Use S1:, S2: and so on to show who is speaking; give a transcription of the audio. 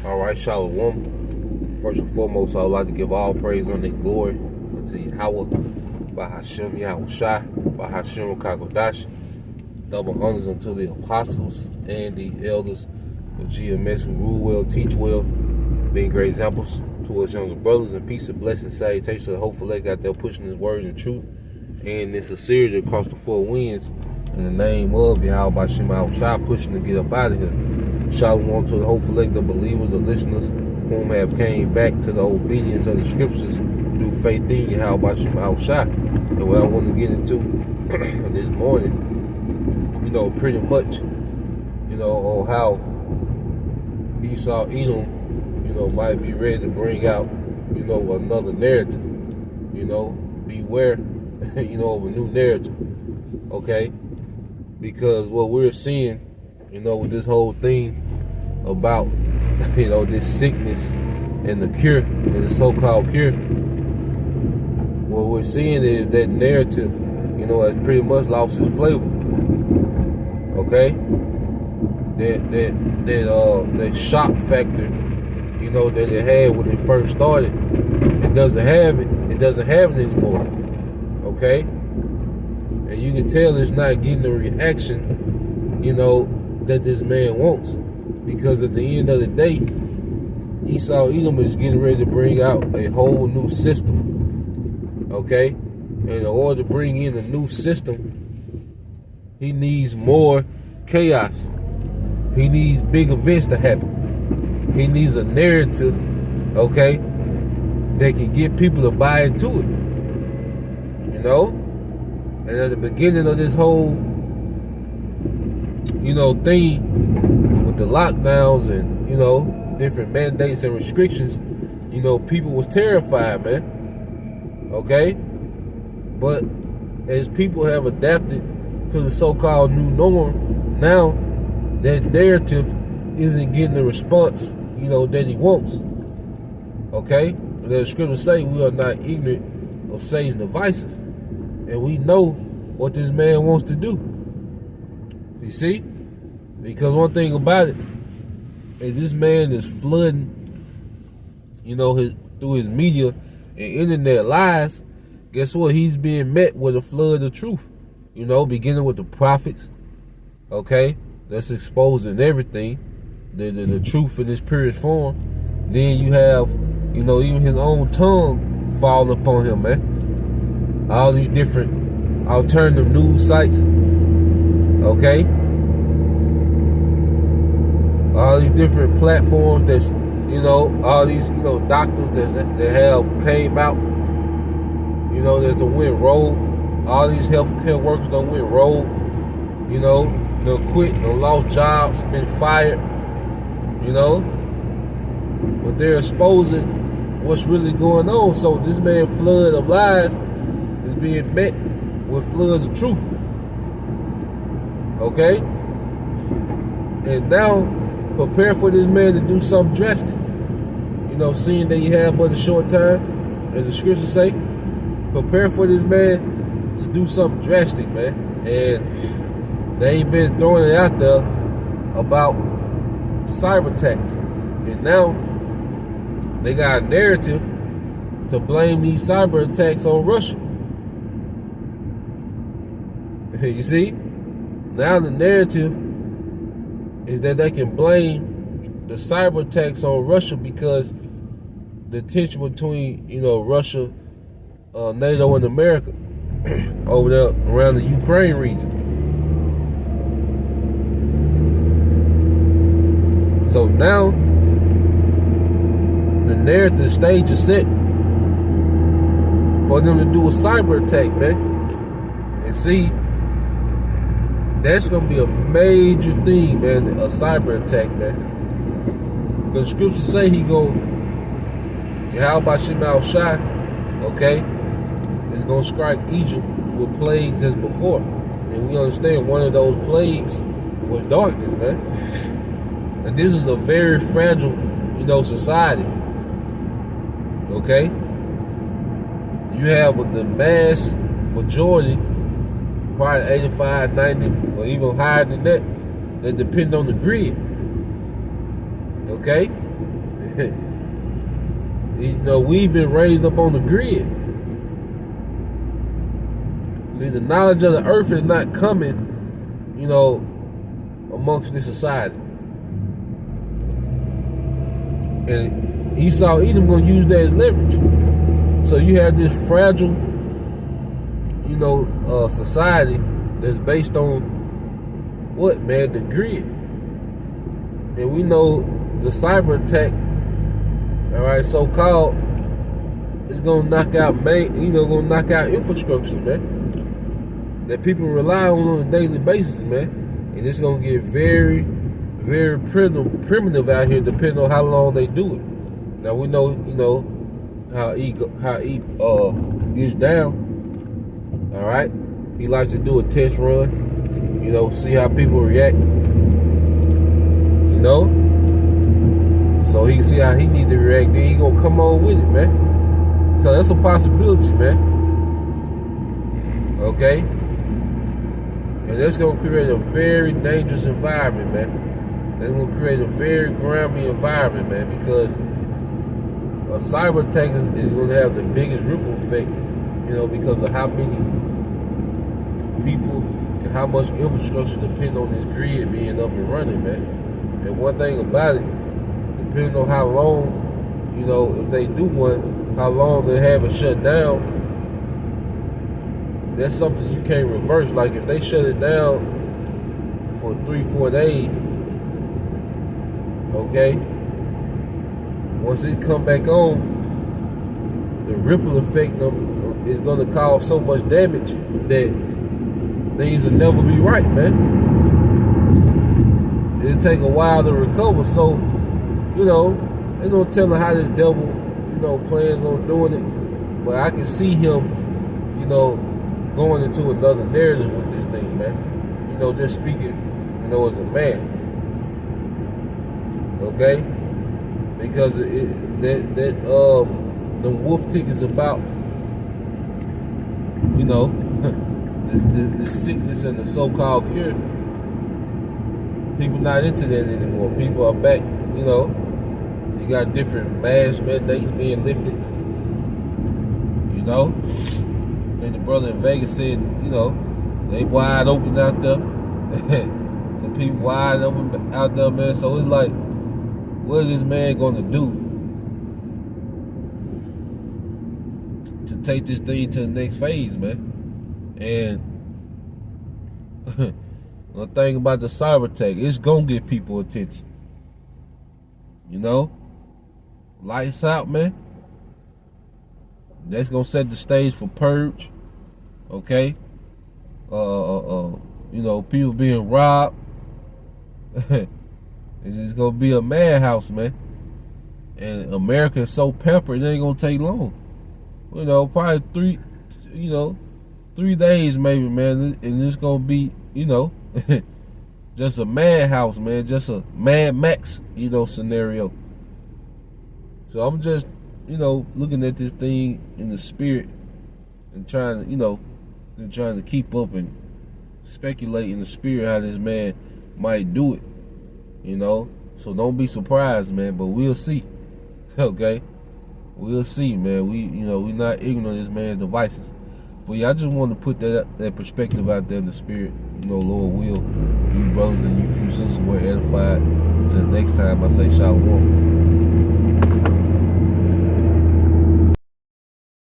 S1: All right, Shalom. First and foremost, I would like to give all praise and glory unto Yahweh, Bahashem Yahushai, Bahashem Kakodash. Double honors unto the apostles and the elders of GMS who rule well, teach well, being great examples to us younger brothers. And peace and blessing, salutation. Hopefully, they got there pushing His word and truth and this sincerity across the four winds. In the name of Yahweh Bahashem Yahushai, pushing to get up out of here. Shalom to the whole elect of believers, the listeners, whom have came back to the obedience of the scriptures through faith in Yahweh Bahashem Yahushai. And what I want to get into this morning, pretty much, on how Esau Edom, might be ready to bring out, another narrative. Beware, of a new narrative. Okay? Because what we're seeing, with this whole thing about, this sickness and the cure, and the so-called cure, what we're seeing is that narrative, has pretty much lost its flavor. Okay? That shock factor, that it had when it first started, it doesn't have it anymore. Okay? And you can tell it's not getting the reaction, that this man wants. Because at the end of the day, Esau Edom is getting ready to bring out a whole new system. Okay? And in order to bring in a new system, he needs more chaos. He needs big events to happen. He needs a narrative, okay, that can get people to buy into it. And at the beginning of this whole, thing with the lockdowns and, different mandates and restrictions, people was terrified, man. Okay? But as people have adapted to the so-called new norm, now that narrative isn't getting the response, that he wants. Okay? The scriptures say we are not ignorant of Satan's devices. And we know what this man wants to do. You see? Because one thing about it is this man is flooding, through his media and internet lies. Guess what? He's being met with a flood of truth. Beginning with the prophets, okay? That's exposing everything, the truth in its purest form. Then you have, even his own tongue fall upon him, man. All these different alternative news sites, okay? All these different platforms that's, all these, doctors that have came out, there's a went rogue. All these healthcare workers done went rogue, done quit, done lost jobs, been fired, but they're exposing what's really going on. So this man flood of lies is being met with floods of truth. Okay? And now, prepare for this man to do something drastic. Seeing that you have but a short time, as the scriptures say, prepare for this man to do something drastic, man. And they ain't been throwing it out there about cyber attacks. And now they got a narrative to blame these cyber attacks on Russia. You see? Now the narrative is that they can blame the cyber attacks on Russia because the tension between, Russia, NATO, and America over there around the Ukraine region. So now the narrative stage is set for them to do a cyber attack, man. And see, that's gonna be a major thing, man, a cyber attack, man. Because the scriptures say Yahweh Bahashem Yahushai, okay, is gonna strike Egypt with plagues as before. And we understand one of those plagues was darkness, man. And this is a very fragile, society. Okay? You have the mass majority, probably 85, 90, or even higher than that depend on the grid. Okay? You know, we've been raised up on the grid. See, the knowledge of the earth is not coming, you know, amongst this society. And Esau Edom going to use that as leverage. So you have this fragile, you know, society that's based on what, man? The grid. And we know the cyber attack, all right, so-called, is going to knock out, going to knock out infrastructure, man, that people rely on a daily basis, man. And it's going to get very, very primitive out here, depending on how long they do it. Now, we know, you know, how he gets down, all right? He likes to do a test run, you know, see how people react, you know? So he can see how he need to react, then he gonna come on with it, man. So that's a possibility, man. Okay? And that's gonna create a very dangerous environment, man. That's gonna create a very grimy environment, man, because a cyber attack is gonna have the biggest ripple effect, you know, because of how many people and how much infrastructure depend on this grid being up and running, man. And one thing about it, depending on how long, you know, if they do one, how long they have it shut down, that's something you can't reverse. Like if they shut it down for 3-4 days, okay, once it come back on, the ripple effect is going to cause so much damage that things will never be right, man. It'll take a while to recover. So, you know, ain't no telling how this devil, you know, plans on doing it. But I can see him, you know, going into another narrative with this thing, man. You know, just speaking, you know, as a man. Okay? Because the wolf tick is about, you know, this sickness and the so-called cure. People not into that anymore. People are back, you know. You got different mass mandates being lifted, you know. And the brother in Vegas said, you know, they wide open out there. The people wide open out there, man. So it's like, what is this man going to do to take this thing to the next phase, man? And one thing about the cyber attack, it's going to get people attention. You know? Lights out, man. That's going to set the stage for purge. Okay? You know, people being robbed. It's gonna be a madhouse, man. And America is so pampered, it ain't gonna take long. You know, probably 3 days maybe, man. And it's gonna be, you know, just a madhouse, man. Just a Mad Max, you know, scenario. So I'm just, you know, looking at this thing in the spirit and trying to, you know, trying to keep up and speculate in the spirit how this man might do it. You know, so don't be surprised, man, but we'll see. Okay? We'll see, man. We're not ignorant of this man's devices. But yeah, I just want to put that perspective out there in the spirit. You know, Lord will, you brothers and you few sisters were edified. Till next time, I say shalom.